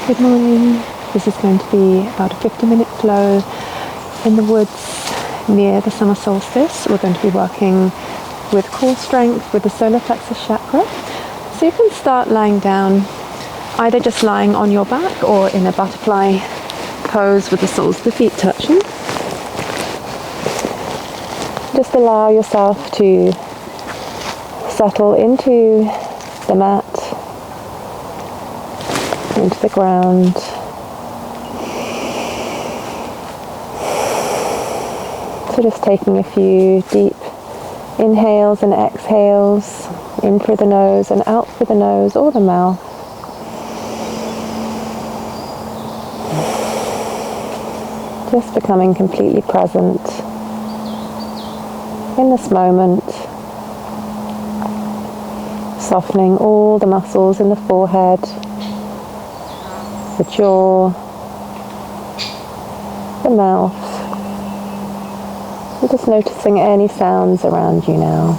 Good morning. This is going to be about a 50-minute flow in the woods near the summer solstice. We're going to be working with core strength with the solar plexus chakra. So you can start lying down, either just lying on your back or in a butterfly pose with the soles of the feet touching. Just allow yourself to settle into the mat, into the ground. So just taking a few deep inhales and exhales, in through the nose and out through the nose or the mouth. Just becoming completely present in this moment, softening all the muscles in the forehead, the jaw, the mouth. You're just noticing any sounds around you now.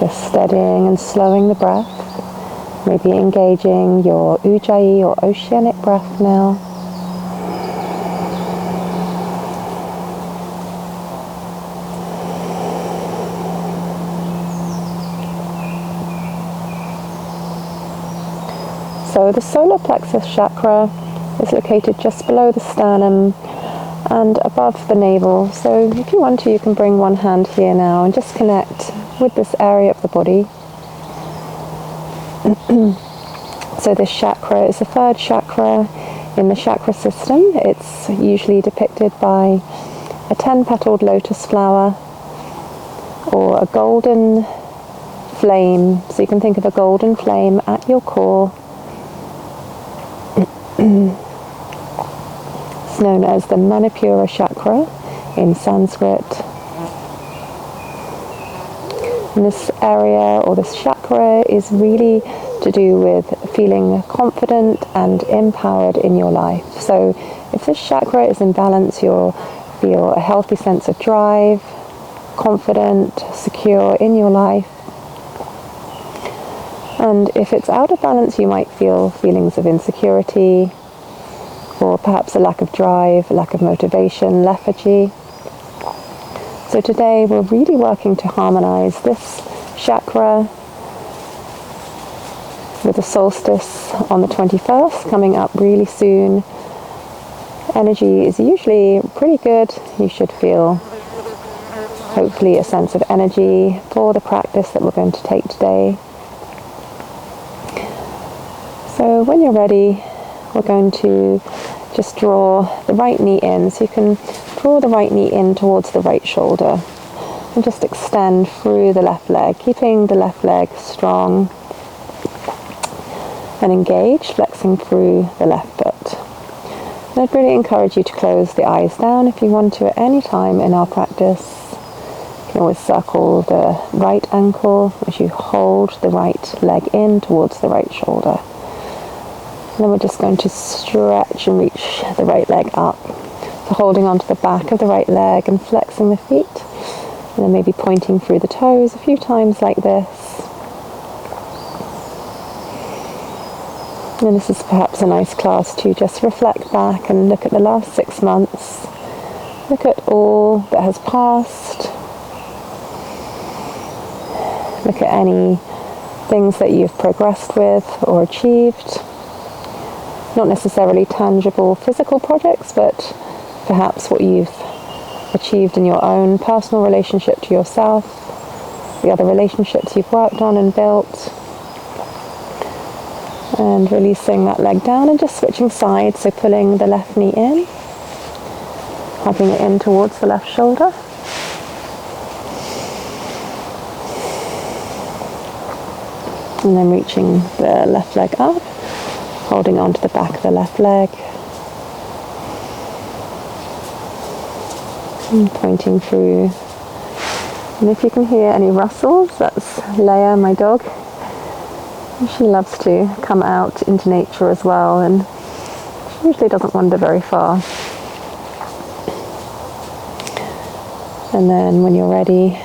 Just steadying and slowing the breath. Maybe engaging your Ujjayi or oceanic breath now. So the solar plexus chakra is located just below the sternum and above the navel. So if you want to, you can bring one hand here now and just connect with this area of the body. So this chakra is the third chakra in the chakra system. It's usually depicted by a 10-petaled lotus flower or a golden flame. So you can think of a golden flame at your core. It's known as the Manipura chakra in Sanskrit. And this area or this chakra is really to do with feeling confident and empowered in your life. So if this chakra is in balance, you'll feel a healthy sense of drive, confident, secure in your life. And if it's out of balance, you might feel feelings of insecurity, or perhaps a lack of drive, a lack of motivation, lethargy. So today we're really working to harmonize this chakra with the solstice on the 21st coming up really soon. Energy is usually pretty good. You should feel hopefully a sense of energy for the practice that we're going to take today. So when you're ready, we're going to just draw the right knee in. So you can draw the right knee in towards the right shoulder and just extend through the left leg, keeping the left leg strong and engaged, flexing through the left foot. And I'd really encourage you to close the eyes down if you want to at any time in our practice. You can always circle the right ankle as you hold the right leg in towards the right shoulder. And then we're just going to stretch and reach the right leg up. So holding onto the back of the right leg and flexing the feet. And then maybe pointing through the toes a few times like this. And this is perhaps a nice class to just reflect back and look at the last 6 months. Look at all that has passed. Look at any things that you've progressed with or achieved. Not necessarily tangible physical projects, but perhaps what you've achieved in your own personal relationship to yourself, the other relationships you've worked on and built, and releasing that leg down and just switching sides, so pulling the left knee in, hugging it in towards the left shoulder. And then reaching the left leg up, holding onto the back of the left leg. And pointing through. And if you can hear any rustles, that's Leia, my dog. She loves to come out into nature as well, and she usually doesn't wander very far. And then when you're ready,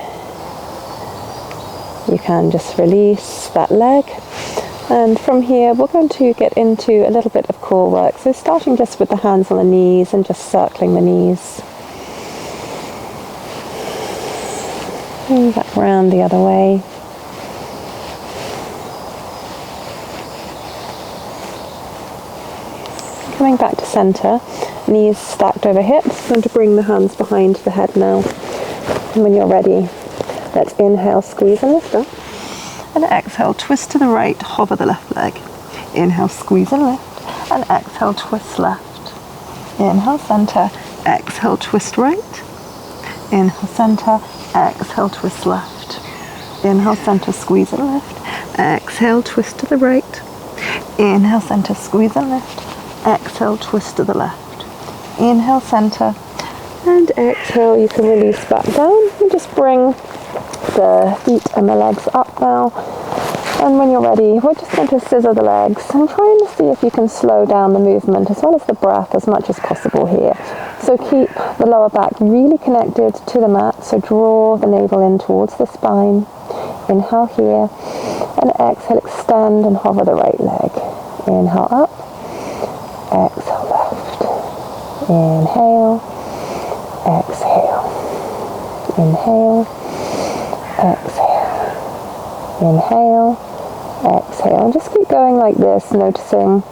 you can just release that leg. And from here we're going to get into a little bit of core work. So starting just with the hands on the knees and just circling the knees. And back round the other way. Coming back to centre, knees stacked over hips. I'm going to bring the hands behind the head now. And when you're ready, let's inhale, squeeze and lift up. And exhale, twist to the right, hover the left leg. Inhale, squeeze and lift. And exhale, twist left. Inhale, centre. Exhale, twist right. Inhale, centre. Exhale, twist left. Inhale, centre, squeeze and lift. Exhale, twist to the right. Inhale, centre, squeeze and lift. Exhale, twist to the left. Inhale, centre. And exhale, you can release back down. And just bring the feet and the legs up now. And when you're ready, we're just going to scissor the legs and try and see if you can slow down the movement as well as the breath as much as possible here. So keep the lower back really connected to the mat. So draw the navel in towards the spine. Inhale here. And exhale, extend and hover the right leg. Inhale up. Exhale left. Inhale. Exhale. Inhale. Exhale. Inhale. Exhale. And just keep going like this, noticing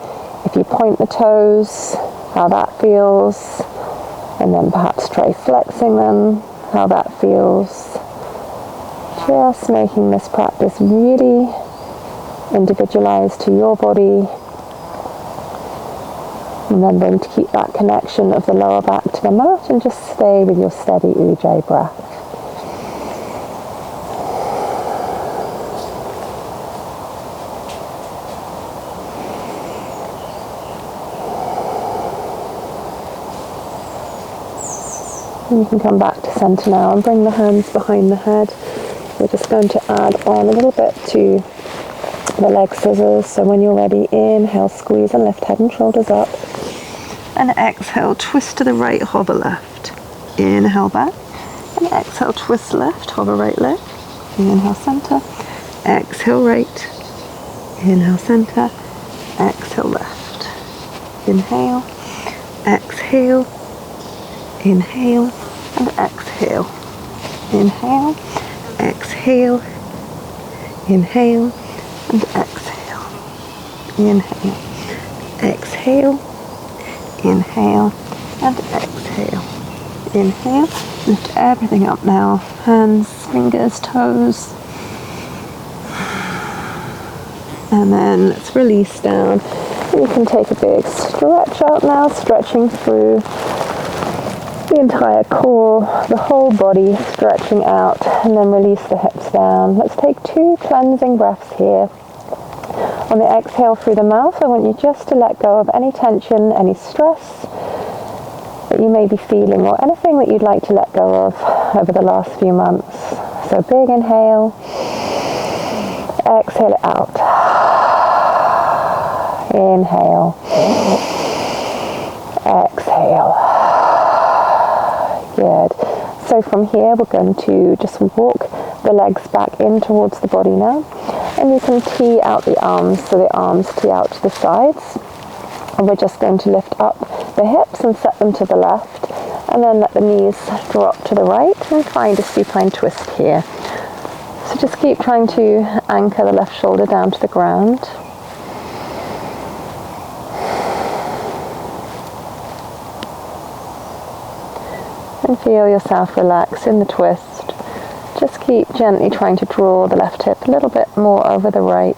if you point the toes, how that feels. And then perhaps try flexing them, how that feels. Just making this practice really individualized to your body. Remembering to keep that connection of the lower back to the mat and just stay with your steady Ujjayi breath. And you can come back to centre now and bring the hands behind the head. We're just going to add on a little bit to the leg scissors. So when you're ready, inhale, squeeze and lift head and shoulders up. And exhale, twist to the right, hover left. Inhale back. And exhale, twist left, hover right leg. Inhale, centre. Exhale, right. Inhale, centre. Exhale, left. Inhale. Exhale. Inhale. And exhale. Inhale. Exhale. Inhale. And exhale. Inhale. Exhale. Inhale and exhale. Inhale, lift everything up now. Hands, fingers, toes. And then let's release down. And you can take a big stretch out now, stretching through the entire core, the whole body stretching out, and then release the hips down. Let's take 2 cleansing breaths here. On the exhale through the mouth, I want you just to let go of any tension, any stress that you may be feeling, or anything that you'd like to let go of over the last few months. So big inhale, exhale it out. Inhale, exhale. Good. So from here, we're going to just walk the legs back in towards the body now. And you can tee out the arms, so the arms tee out to the sides. And we're just going to lift up the hips and set them to the left. And then let the knees drop to the right and find a supine twist here. So just keep trying to anchor the left shoulder down to the ground. And feel yourself relax in the twist. Just keep gently trying to draw the left hip a little bit more over the right.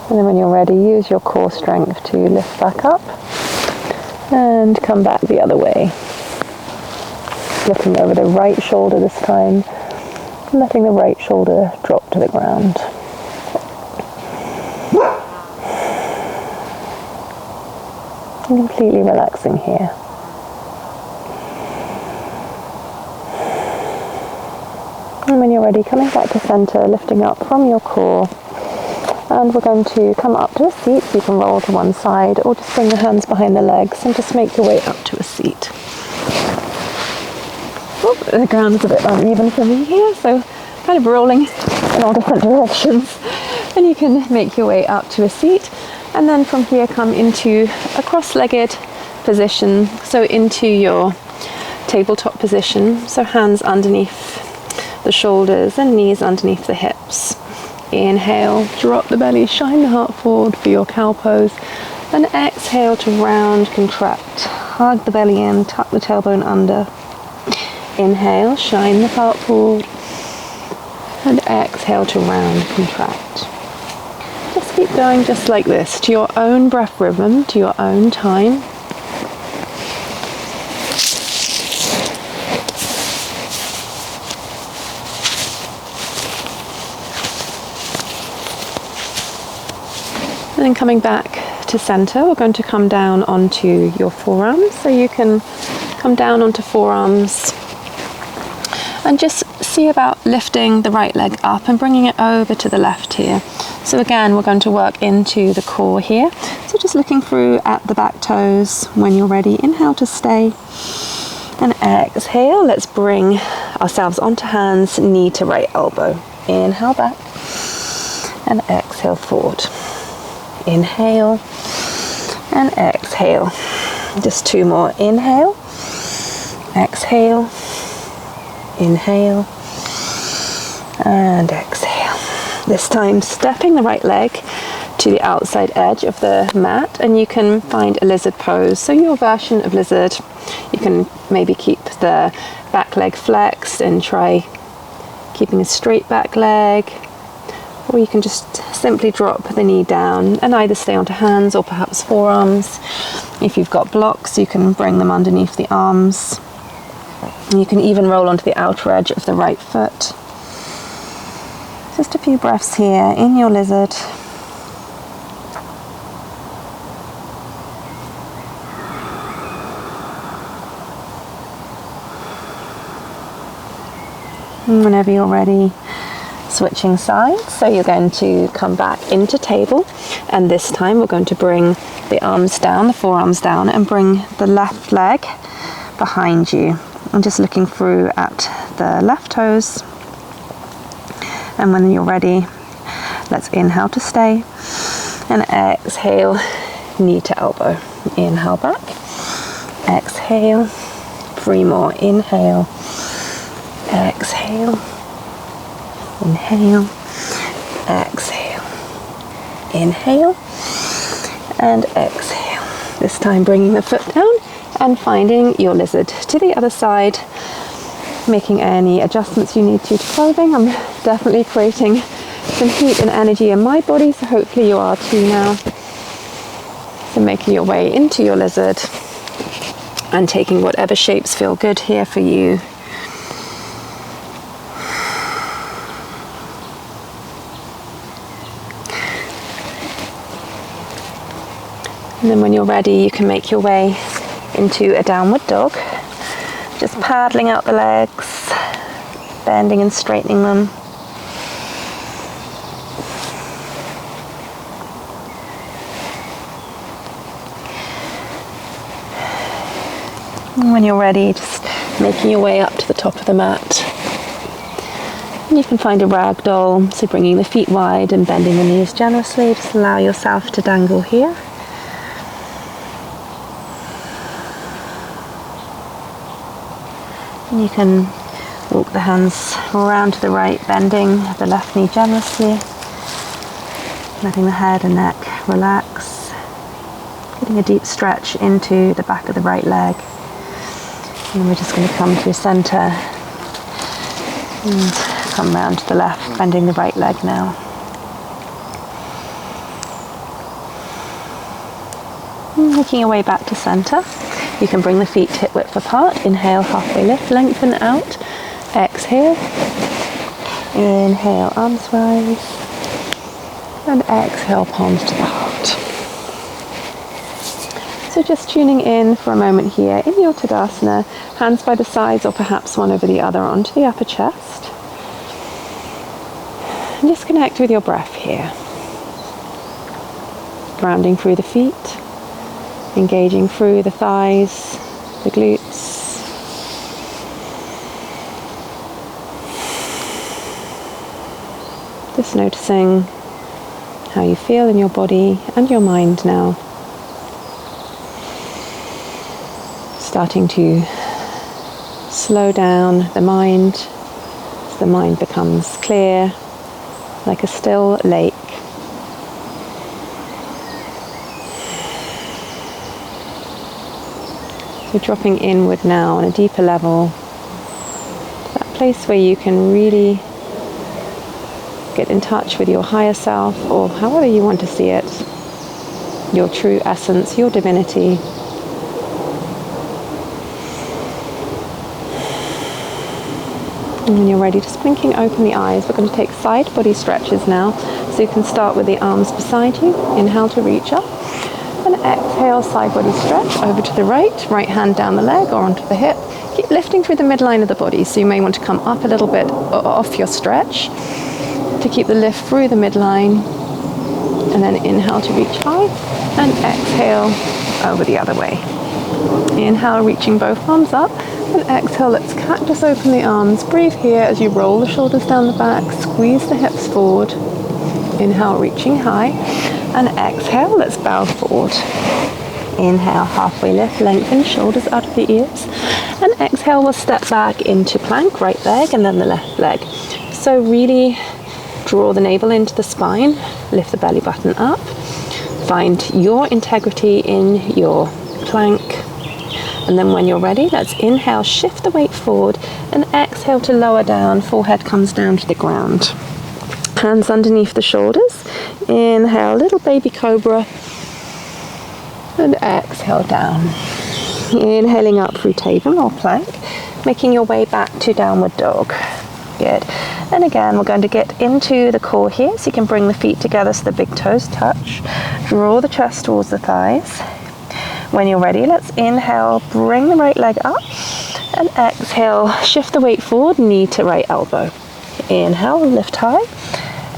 And then when you're ready, use your core strength to lift back up and come back the other way. Looking over the right shoulder this time, letting the right shoulder drop to the ground. Completely relaxing here. And when you're ready, coming back to center, lifting up from your core. And we're going to come up to a seat. You can roll to one side or just bring the hands behind the legs and just make your way up to a seat. Oh, the ground is a bit uneven for me here, so kind of rolling in all different directions. And you can make your way up to a seat, and then from here come into a cross-legged position, so into your tabletop position, so hands underneath the shoulders and knees underneath the hips. Inhale, drop the belly, shine the heart forward for your cow pose, and exhale to round, contract, hug the belly in, tuck the tailbone under. Inhale, shine the heart forward, and exhale to round, contract. Just keep going just like this, to your own breath rhythm, to your own time. And then coming back to center, we're going to come down onto your forearms. So you can come down onto forearms and just see about lifting the right leg up and bringing it over to the left here. So again, we're going to work into the core here. So just looking through at the back toes. When you're ready, inhale to stay. And exhale, let's bring ourselves onto hands, knee to right elbow. Inhale back and exhale forward. Inhale and exhale. Just two more. Inhale, exhale, inhale, and exhale. This time stepping the right leg to the outside edge of the mat, and you can find a lizard pose. So your version of lizard, you can maybe keep the back leg flexed and try keeping a straight back leg, or you can just simply drop the knee down and either stay onto hands or perhaps forearms. If you've got blocks, you can bring them underneath the arms. You can even roll onto the outer edge of the right foot. Just a few breaths here in your lizard. And whenever you're ready, switching sides. So you're going to come back into table, and this time we're going to bring the arms down, the forearms down, and bring the left leg behind you. I'm just looking through at the left toes, and when you're ready, let's inhale to stay and exhale, knee to elbow. Inhale back, exhale, three more. Inhale, exhale, inhale, exhale, inhale, and exhale. This time bringing the foot down and finding your lizard to the other side, making any adjustments you need to clothing. I'm definitely creating some heat and energy in my body, so hopefully you are too now. So making your way into your lizard and taking whatever shapes feel good here for you. And then when you're ready, you can make your way into a downward dog. Just paddling out the legs, bending and straightening them. And when you're ready, just making your way up to the top of the mat. And you can find a rag doll, so bringing the feet wide and bending the knees generously. Just allow yourself to dangle here. And you can walk the hands around to the right, bending the left knee generously, letting the head and neck relax, getting a deep stretch into the back of the right leg. And we're just going to come through center and come round to the left, bending the right leg now. And making your way back to center. You can bring the feet hip width apart. Inhale, halfway lift, lengthen out. Exhale. Inhale, arms rise. And exhale, palms to the heart. So just tuning in for a moment here in your Tadasana, hands by the sides or perhaps one over the other onto the upper chest. And just connect with your breath here. Grounding through the feet. Engaging through the thighs, the glutes. Just noticing how you feel in your body and your mind now. Starting to slow down the mind as the mind becomes clear, like a still lake. You're dropping inward now on a deeper level, that place where you can really get in touch with your higher self, or however you want to see it, your true essence, your divinity. And when you're ready, just blinking open the eyes. We're going to take side body stretches now. So you can start with the arms beside you. Inhale to reach up. And exhale, side body stretch over to the right hand down the leg or onto the hip. Keep lifting through the midline of the body. So you may want to come up a little bit off your stretch to keep the lift through the midline. And then inhale to reach high. And exhale over the other way. Inhale, reaching both arms up. And exhale, let's cactus open the arms. Breathe here as you roll the shoulders down the back, squeeze the hips forward. Inhale, reaching high. And exhale, let's bow forward. Inhale, halfway lift, lengthen shoulders out of the ears. And exhale, we'll step back into plank, right leg and then the left leg. So really draw the navel into the spine, lift the belly button up. Find your integrity in your plank. And then when you're ready, let's inhale, shift the weight forward, and exhale to lower down, forehead comes down to the ground. Hands underneath the shoulders. Inhale, little baby cobra, and exhale down. Inhaling up through table or plank, making your way back to downward dog. Good. And again, we're going to get into the core here, so you can bring the feet together so the big toes touch. Draw the chest towards the thighs. When you're ready, let's inhale, bring the right leg up, and exhale, shift the weight forward, knee to right elbow. Inhale, lift high.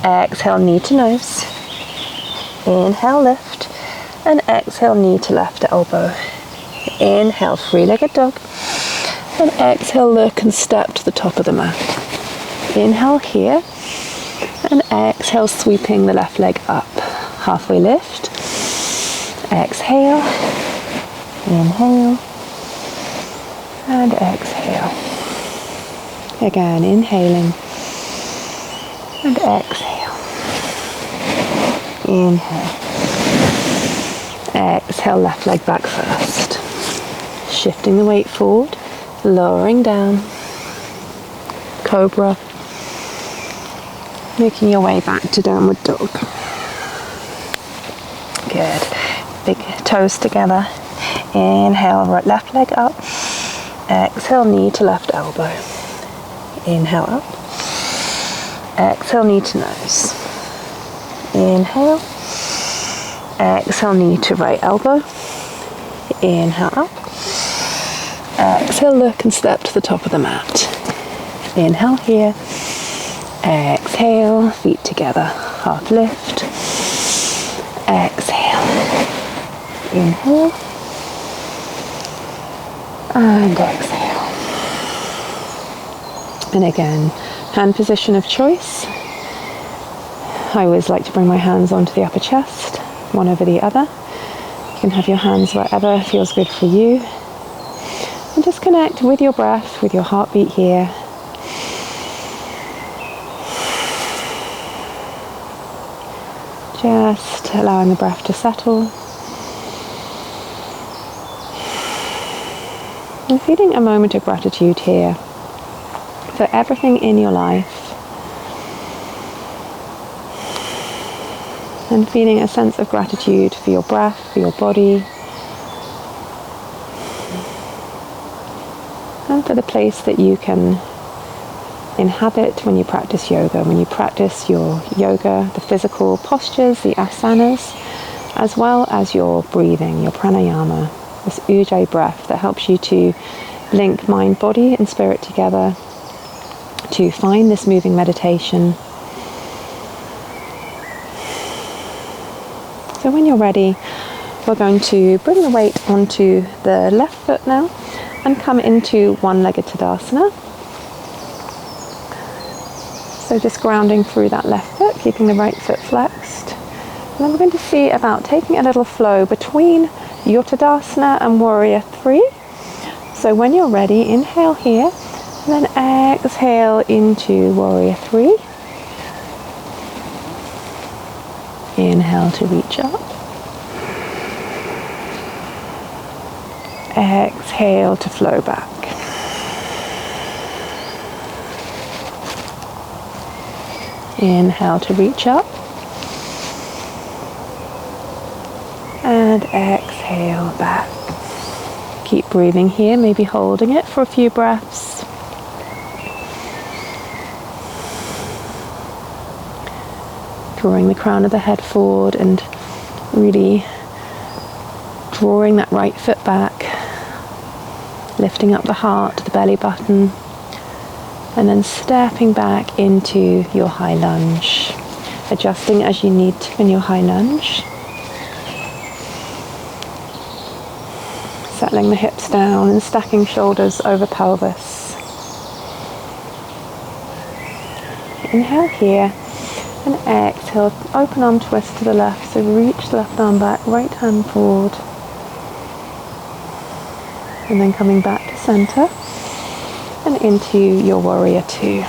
Exhale, knee to nose. Inhale, lift, and exhale, knee to left elbow. Inhale, three-legged dog, and exhale, look and step to the top of the mat. Inhale here, and exhale, sweeping the left leg up. Halfway lift. Exhale. Inhale and exhale. Again, inhaling and exhale. Inhale. Exhale, left leg back first. Shifting the weight forward, lowering down. Cobra. Making your way back to downward dog. Good. Big toes together. Inhale, right left leg up. Exhale, knee to left elbow. Inhale up. Exhale, knee to nose. Inhale. Exhale, knee to right elbow. Inhale up. Exhale, look and step to the top of the mat. Inhale here. Exhale, feet together. Half lift. Exhale. Inhale. And exhale. And again, hand position of choice. I always like to bring my hands onto the upper chest, one over the other. You can have your hands wherever feels good for you. And just connect with your breath, with your heartbeat here. Just allowing the breath to settle. And feeling a moment of gratitude here for everything in your life. And feeling a sense of gratitude for your breath, for your body. And for the place that you can inhabit when you practice yoga. When you practice your yoga, the physical postures, the asanas, as well as your breathing, your pranayama. This ujjayi breath that helps you to link mind, body and spirit together to find this moving meditation. So when you're ready, we're going to bring the weight onto the left foot now and come into one-legged Tadasana. So So just grounding through that left foot, keeping the right foot flexed. And then we're going to see about taking a little flow between your Tadasana and Warrior 3. So when you're ready, inhale here, and then exhale into Warrior 3. Inhale to reach up. Exhale to flow back. Inhale to reach up. And exhale back. Keep breathing here, maybe holding it for a few breaths. Drawing the crown of the head forward and really drawing that right foot back, lifting up the heart to the belly button, and then stepping back into your high lunge, adjusting as you need to in your high lunge. Settling the hips down and stacking shoulders over pelvis. Inhale here and exhale, open arm twist to the left, so reach the left arm back, right hand forward. And then coming back to center and into your Warrior 2.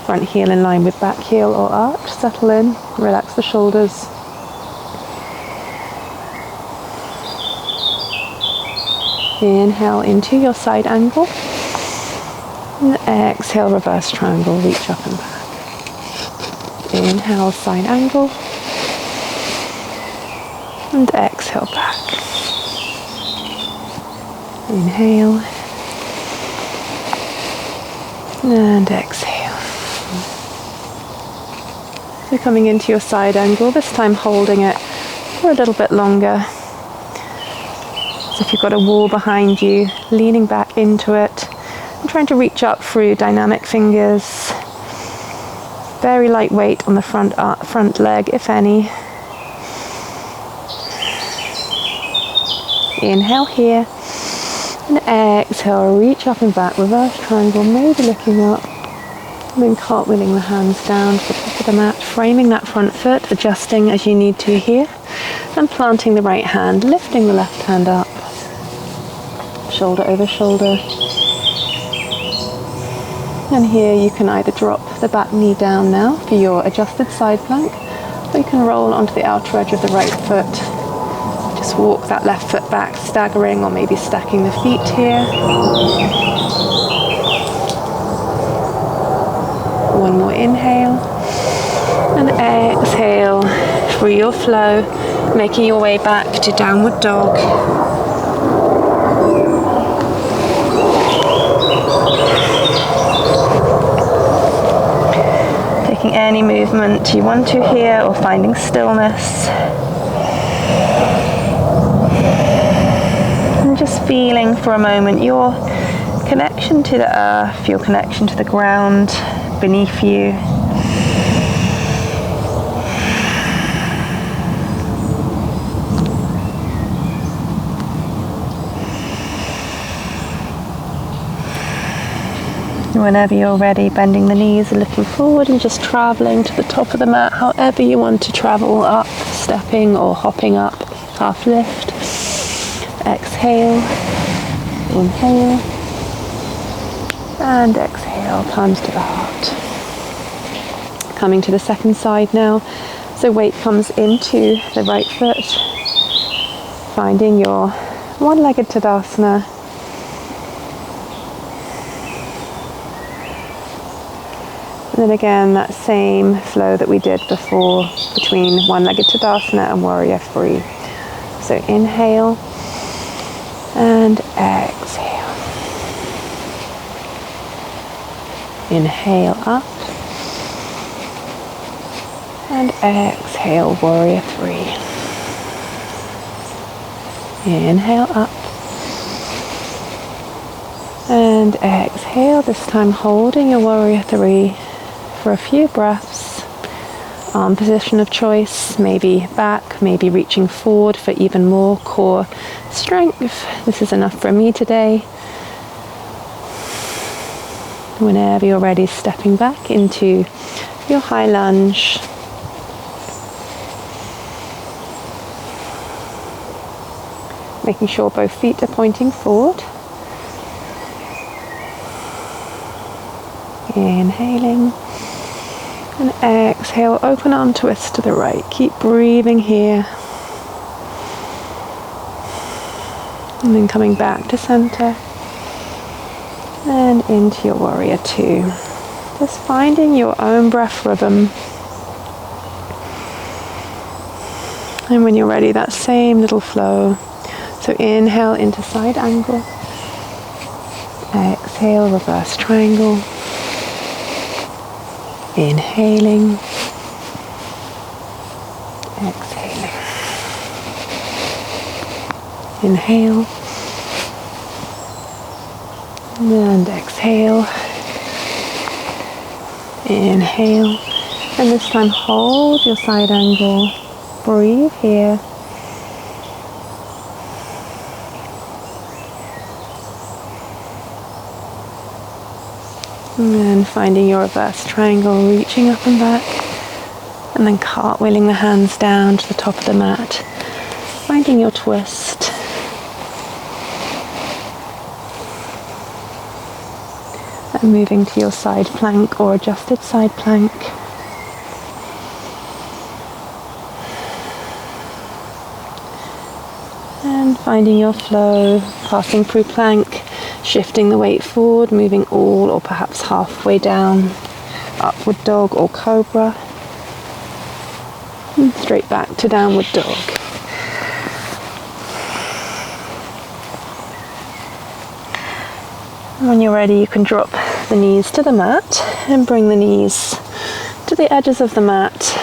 Front heel in line with back heel or arch, settle in, relax the shoulders. Inhale into your side angle. And exhale, reverse triangle, reach up and back. Inhale, side angle. And exhale back. Inhale. And exhale. So coming into your side angle, this time holding it for a little bit longer. So if you've got a wall behind you, leaning back into it and trying to reach up through dynamic fingers. Very light weight on the front leg, if any. Inhale here. And exhale, reach up and back, reverse triangle, maybe looking up. And then cartwheeling the hands down to the top of the mat, framing that front foot, adjusting as you need to here. And planting the right hand, lifting the left hand up. Shoulder over shoulder. And here you can either drop the back knee down now for your adjusted side plank, or you can roll onto the outer edge of the right foot. Just walk that left foot back, staggering or maybe stacking the feet here. One more inhale. And exhale through your flow, making your way back to downward dog. Any movement you want to here, or finding stillness, and just feeling for a moment your connection to the earth, your connection to the ground beneath you. Whenever you're ready, bending the knees and looking forward and just traveling to the top of the mat, however you want to travel up, stepping or hopping up, half lift. Exhale, inhale, and exhale, palms to the heart. Coming to the second side now, so weight comes into the right foot, finding your one-legged Tadasana. And then again, that same flow that we did before between one-legged Tadasana and Warrior 3. So inhale and exhale. Inhale up and exhale, Warrior 3. Inhale up and exhale, this time holding your Warrior 3 for a few breaths. Arm position of choice, maybe back, maybe reaching forward for even more core strength. This is enough for me today. Whenever you're ready, stepping back into your high lunge. Making sure both feet are pointing forward. Inhaling. And exhale, open arm twist to the right. Keep breathing here. And then coming back to center. And into your warrior two. Just finding your own breath rhythm. And when you're ready, that same little flow. So inhale into side angle. Exhale, reverse triangle. Inhaling. Exhaling. Inhale. And exhale. Inhale. And this time hold your side angle. Breathe here. And then finding your reverse triangle, reaching up and back. And then cartwheeling the hands down to the top of the mat. Finding your twist. And moving to your side plank or adjusted side plank. And finding your flow, passing through plank, shifting the weight forward, moving all or perhaps halfway down, upward dog or cobra. And straight back to downward dog. When you're ready, you can drop the knees to the mat and bring the knees to the edges of the mat.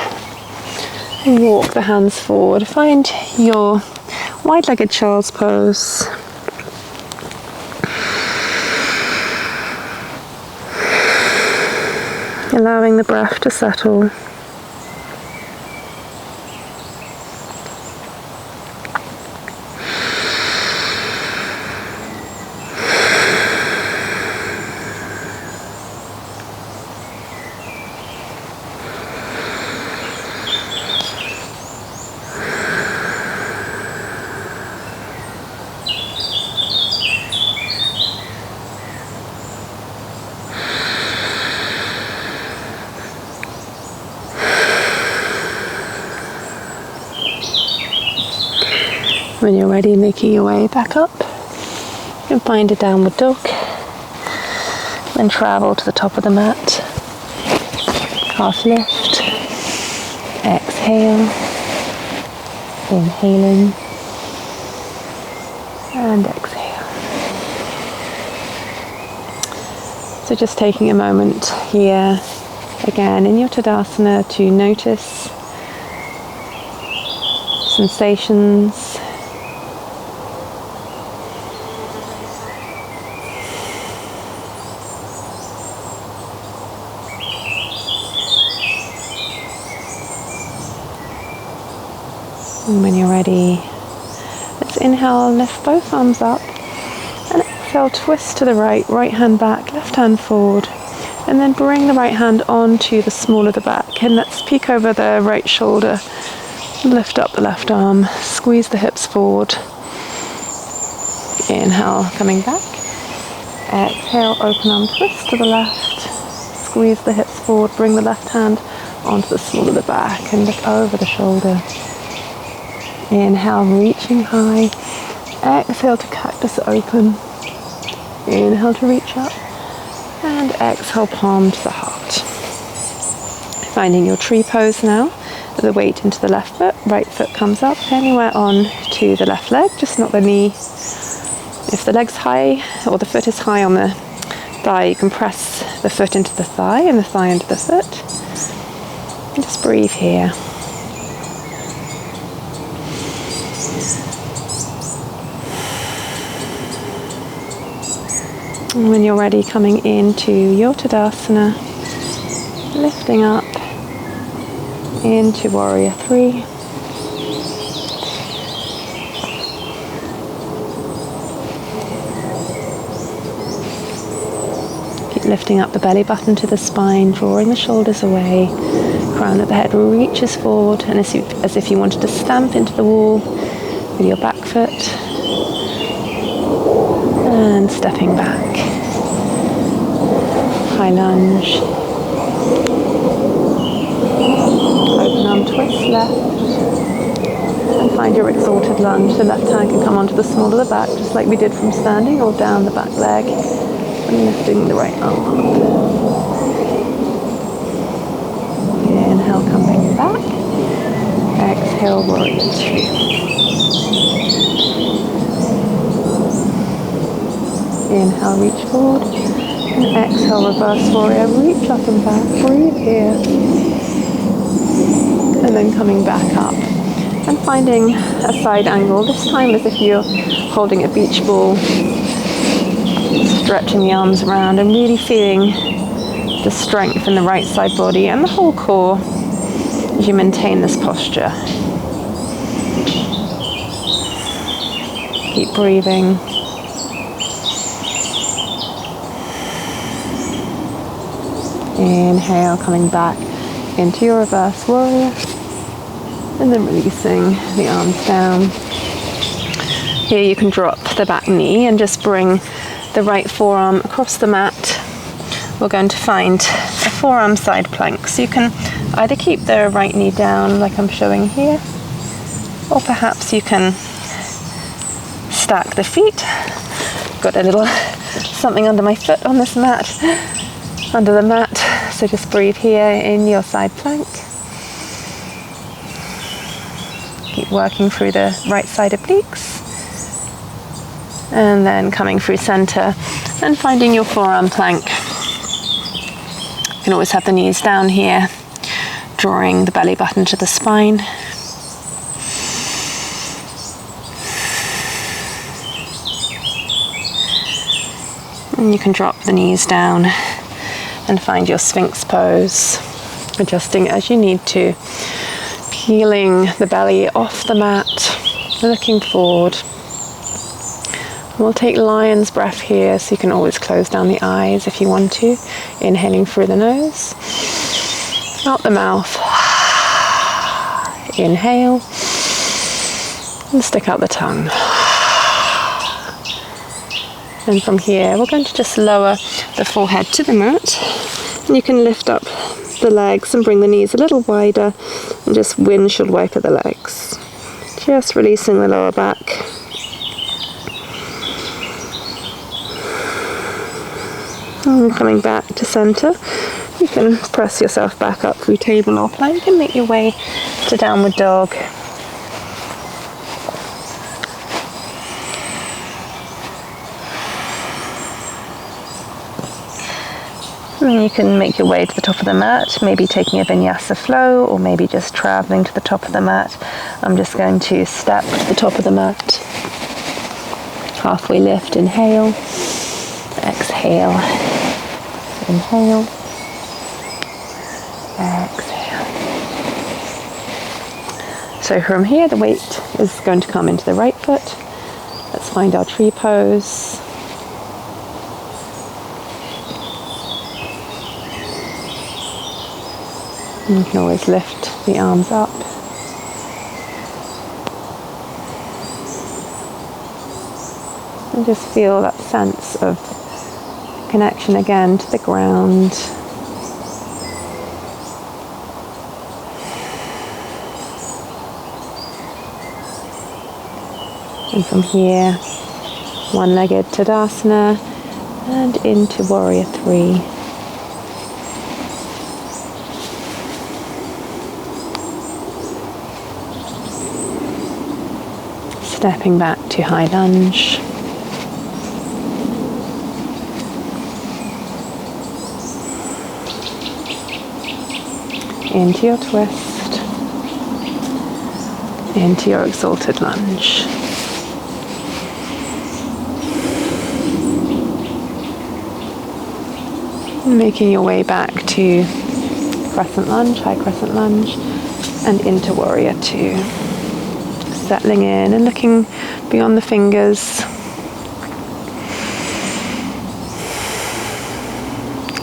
And walk the hands forward. Find your wide-legged child's pose. Allowing the breath to settle. When you're ready, making your way back up, and find a downward dog. Then travel to the top of the mat. Half lift. Exhale. Inhaling. And exhale. So just taking a moment here, again in your Tadasana, to notice sensations. And when you're ready, let's inhale, lift both arms up, and exhale, twist to the right, right hand back, left hand forward, and then bring the right hand onto the small of the back, and let's peek over the right shoulder, lift up the left arm, squeeze the hips forward. Inhale, coming back. Exhale, open arm twist to the left, squeeze the hips forward, bring the left hand onto the small of the back, and look over the shoulder. Inhale, reaching high. Exhale to cactus open. Inhale to reach up. And exhale, palm to the heart. Finding your tree pose now. The weight into the left foot. Right foot comes up. Anywhere on to the left leg, just not the knee. If the leg's high or the foot is high on the thigh, you can press the foot into the thigh and the thigh into the foot. And just breathe here. And when you're ready, coming into your Tadasana, lifting up into warrior three. Keep lifting up the belly button to the spine, drawing the shoulders away, crown of the head reaches forward, and as if you wanted to stamp into the wall with your back foot, and stepping back. High lunge. Open arm twist left, and find your exalted lunge. The left hand can come onto the small of the back, just like we did from standing, or down the back leg, and lifting the right arm up. Inhale, coming back. Exhale, warrior two. Inhale, reach forward. And exhale, reverse warrior. Reach up and back. Breathe here. And then coming back up. And finding a side angle, this time as if you're holding a beach ball. Stretching the arms around and really feeling the strength in the right side body and the whole core as you maintain this posture. Keep breathing. Inhale, coming back into your reverse warrior, and then releasing the arms down. Here you can drop the back knee and just bring the right forearm across the mat. We're going to find a forearm side plank. So you can either keep the right knee down like I'm showing here, or perhaps you can stack the feet. Got a little something under my foot on this mat, under the mat. So just breathe here in your side plank. Keep working through the right side obliques. And then coming through center and finding your forearm plank. You can always have the knees down here, drawing the belly button to the spine. And you can drop the knees down and find your sphinx pose, adjusting as you need to, peeling the belly off the mat, looking forward. We'll take lion's breath here, so you can always close down the eyes if you want to. Inhaling through the nose, out the mouth. Inhale, and stick out the tongue. And from here, we're going to just lower the forehead to the mat. And you can lift up the legs and bring the knees a little wider, and just windshield wiper the legs. Just releasing the lower back. And coming back to center, you can press yourself back up through table or plank and make your way to downward dog. And you can make your way to the top of the mat, maybe taking a vinyasa flow, or maybe just traveling to the top of the mat. I'm just going to step to the top of the mat. Halfway lift, inhale, exhale. Inhale, exhale. So from here, the weight is going to come into the right foot. Let's find our tree pose. And you can always lift the arms up. And just feel that sense of connection again to the ground. And from here, one-legged Tadasana and into warrior three. Stepping back to high lunge. Into your twist, into your exalted lunge. Making your way back to crescent lunge, high crescent lunge, and into warrior two. Settling in and looking beyond the fingers.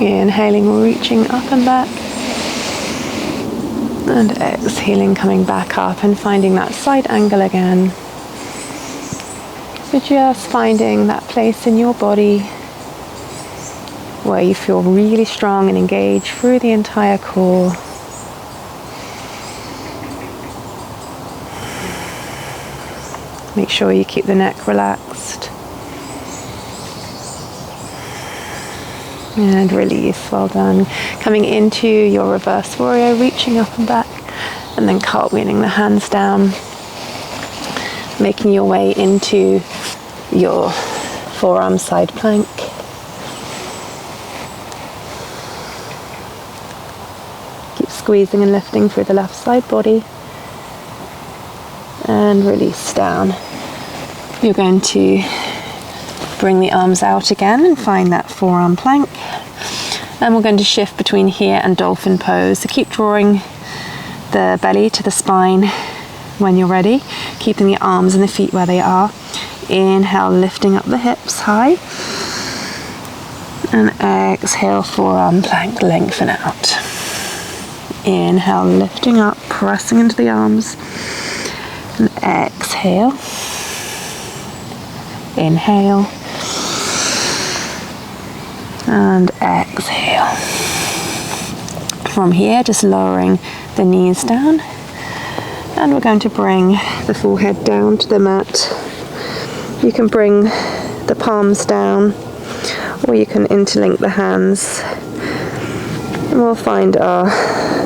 Inhaling, reaching up and back. And exhaling, coming back up and finding that side angle again. So just finding that place in your body where you feel really strong and engaged through the entire core. Make sure you keep the neck relaxed. And release, well done. Coming into your reverse warrior, reaching up and back, and then cartwheeling the hands down. Making your way into your forearm side plank. Keep squeezing and lifting through the left side body. And release down. You're going to bring the arms out again and find that forearm plank. And we're going to shift between here and dolphin pose. So keep drawing the belly to the spine when you're ready, keeping the arms and the feet where they are. Inhale, lifting up the hips high. And exhale, forearm plank, lengthen out. Inhale, lifting up, pressing into the arms. And exhale. Inhale. And exhale. From here, just lowering the knees down. And we're going to bring the forehead down to the mat. You can bring the palms down, or you can interlink the hands. And we'll find our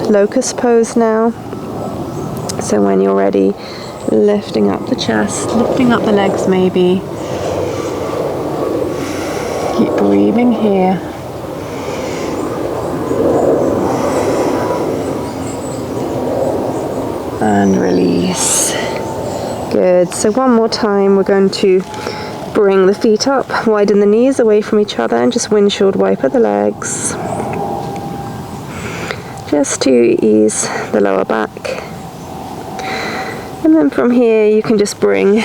locust pose now. So when you're ready, lifting up the chest, lifting up the legs maybe. Keep breathing here. And release. Good. So one more time, we're going to bring the feet up, widen the knees away from each other, and just windshield wiper the legs. Just to ease the lower back. And then from here, you can just bring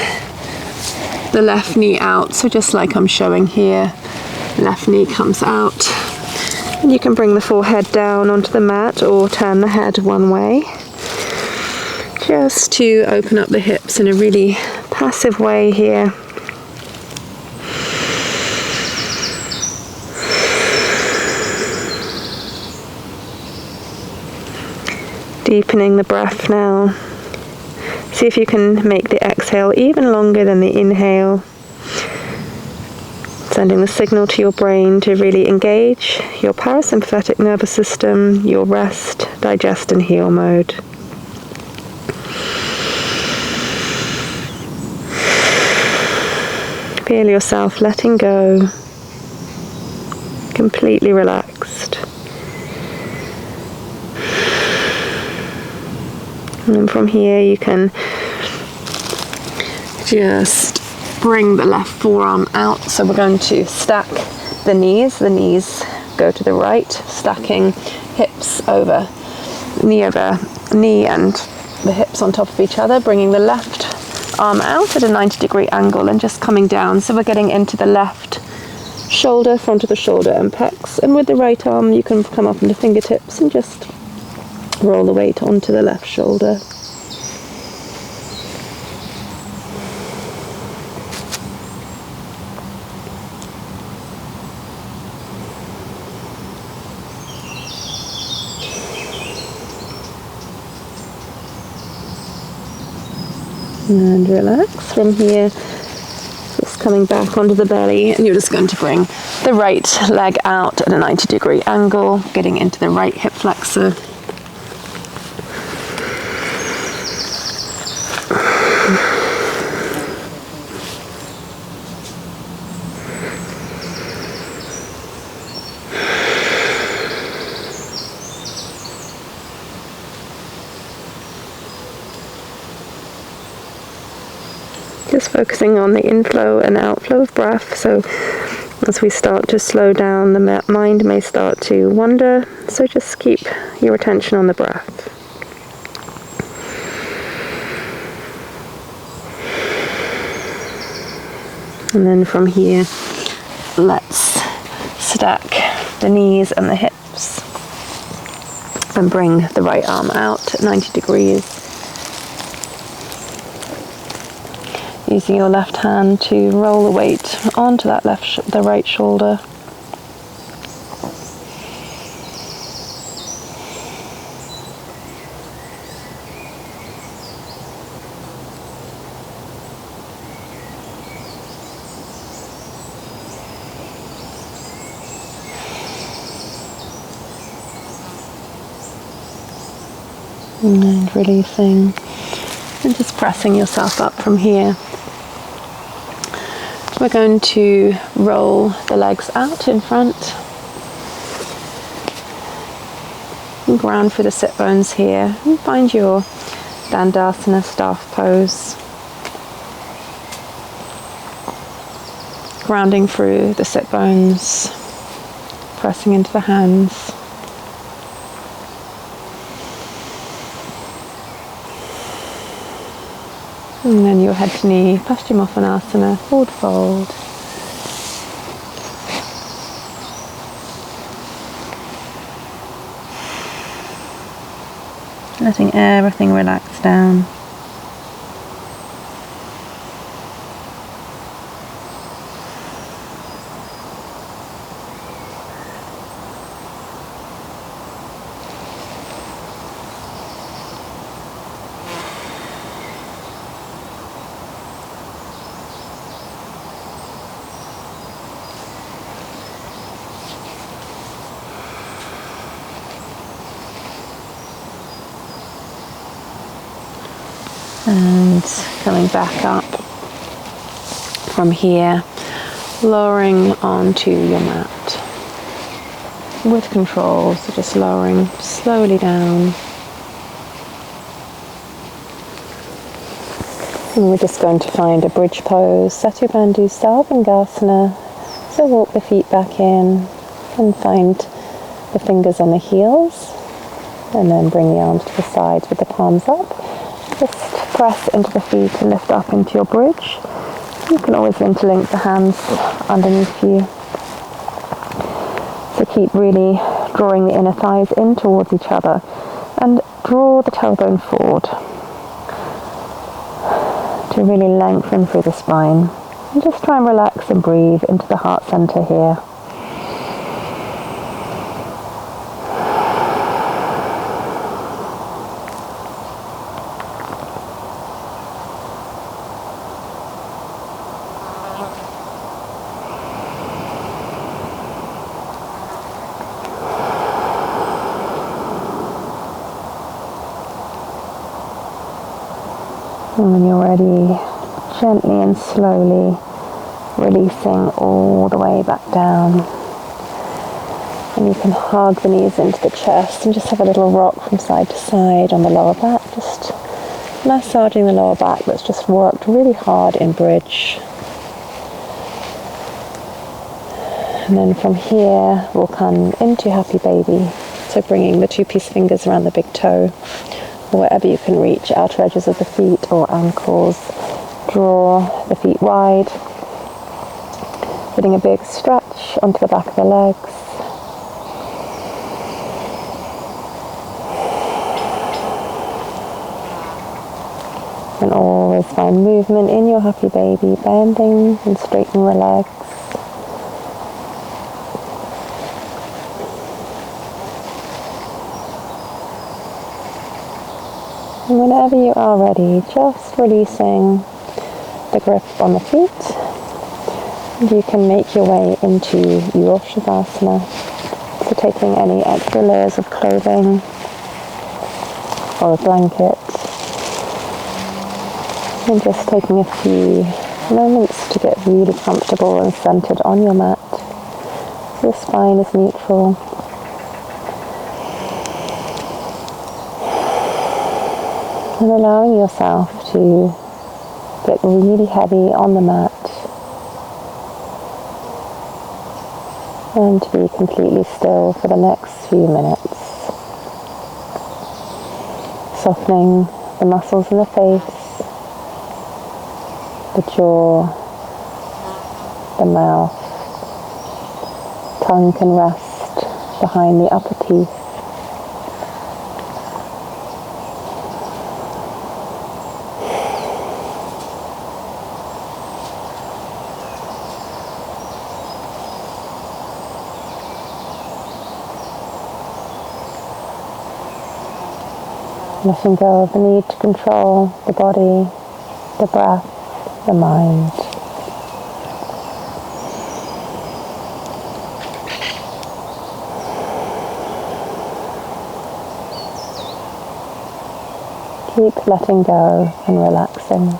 the left knee out. So just like I'm showing here, left knee comes out. And you can bring the forehead down onto the mat or turn the head one way. Just to open up the hips in a really passive way here. Deepening the breath now. See if you can make the exhale even longer than the inhale. Sending the signal to your brain to really engage your parasympathetic nervous system, your rest, digest and heal mode. Feel yourself letting go, completely relaxed. And then from here you can just bring the left forearm out. So we're going to stack the knees. The knees go to the right, stacking hips over knee and the hips on top of each other, bringing the left arm out at a 90-degree angle and just coming down. So we're getting into the left shoulder, front of the shoulder and pecs. And with the right arm, you can come up into fingertips and just roll the weight onto the left shoulder. And relax from here, just coming back onto the belly, and you're just going to bring the right leg out at a 90-degree angle, getting into the right hip flexor. Just focusing on the inflow and outflow of breath. So as we start to slow down, the mind may start to wander. So just keep your attention on the breath. And then from here, let's stack the knees and the hips. And bring the right arm out at 90 degrees. Using your left hand to roll the weight onto that the right shoulder. And releasing, and just pressing yourself up from here. We're going to roll the legs out in front and ground through the sit bones here, and find your Dandasana staff pose. Grounding through the sit bones, pressing into the hands. And then your head to knee, Paschimottanasana, forward fold. Letting everything relax down. And coming back up from here, lowering onto your mat with control, so just lowering slowly down. And we're just going to find a bridge pose, Setu Bandhu style Vingasana. So walk the feet back in and find the fingers on the heels, and then bring the arms to the sides with the palms up. Just press into the feet and lift up into your bridge. You can always interlink the hands underneath you. So keep really drawing the inner thighs in towards each other and draw the tailbone forward to really lengthen through the spine. And just try and relax and breathe into the heart center here. And when you're ready, gently and slowly releasing all the way back down. And you can hug the knees into the chest and just have a little rock from side to side on the lower back, just massaging the lower back that's just worked really hard in bridge. And then from here we'll come into happy baby, so bringing the two-piece fingers around the big toe, or wherever you can reach, outer edges of the feet or ankles. Draw the feet wide, getting a big stretch onto the back of the legs. And always find movement in your happy baby, bending and straightening the legs. And whenever you are ready, just releasing the grip on the feet. And you can make your way into your Savasana. So taking any extra layers of clothing or a blanket. And just taking a few moments to get really comfortable and centered on your mat. So the spine is neutral. And allowing yourself to get really heavy on the mat and to be completely still for the next few minutes. Softening the muscles in the face, the jaw, the mouth, tongue can rest behind the upper teeth. Letting go of the need to control the body, the breath, the mind. Keep letting go and relaxing.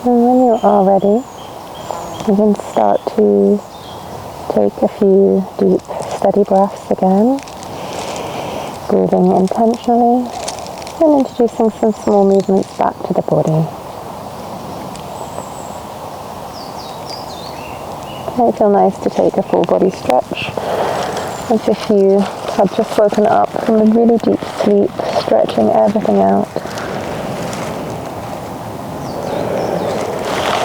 And when you are ready, you can start to take a few deep, steady breaths again, breathing intentionally and introducing some small movements back to the body. It might feel nice to take a full body stretch, as if you had just woken up from a really deep sleep, stretching everything out.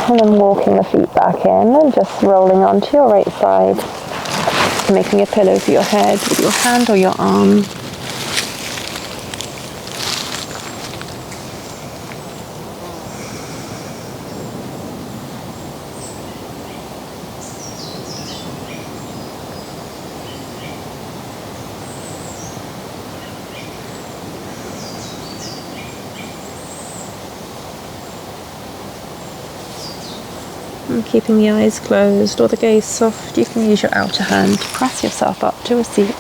And then walking the feet back in and just rolling onto your right side, making a pillow for your head with your hand or your arm. And keeping the eyes closed or the gaze soft, you can use your outer hand to press yourself up to a seat.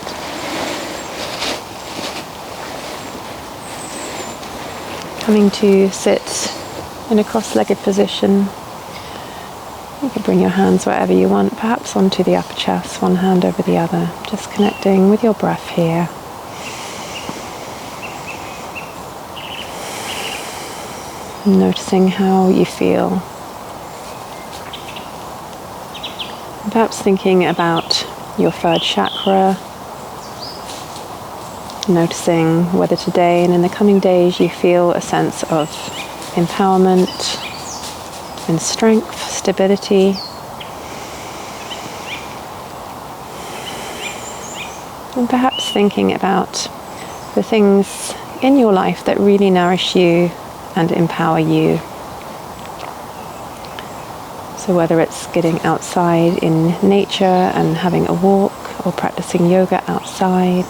Coming to sit in a cross-legged position. You can bring your hands wherever you want, perhaps onto the upper chest, one hand over the other, just connecting with your breath here. Noticing how you feel. Perhaps thinking about your third chakra, noticing whether today and in the coming days you feel a sense of empowerment and strength, stability. And perhaps thinking about the things in your life that really nourish you and empower you. So whether it's getting outside in nature and having a walk, or practicing yoga outside.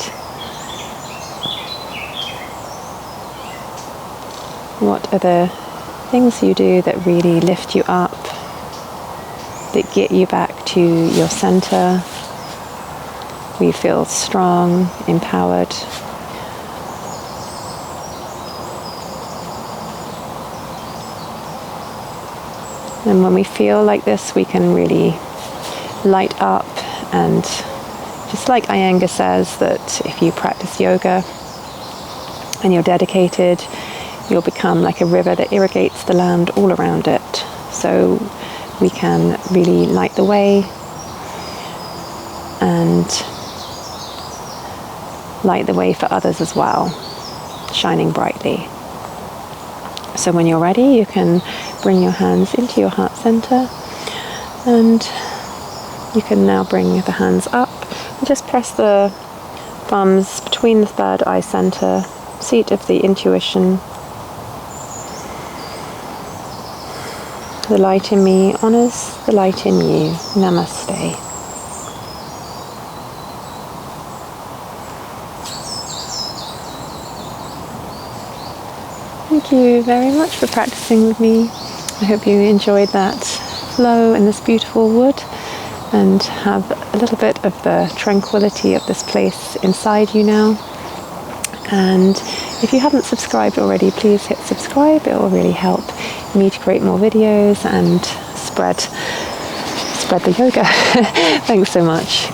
What are the things you do that really lift you up, that get you back to your center, where you feel strong, empowered? And when we feel like this, we can really light up, and just like Iyengar says, that if you practice yoga and you're dedicated, you'll become like a river that irrigates the land all around it. So we can really light the way and light the way for others as well, shining brightly. So when you're ready, you can bring your hands into your heart center and You can now bring the hands up and just press the thumbs between the third eye center, seat of the intuition. The light in me honors the light in you. Namaste. Thank you very much for practicing with me. I hope you enjoyed that flow in this beautiful wood and have a little bit of the tranquility of this place inside you now. And if you haven't subscribed already, please hit subscribe. It will really help me to create more videos and spread the yoga. Thanks so much.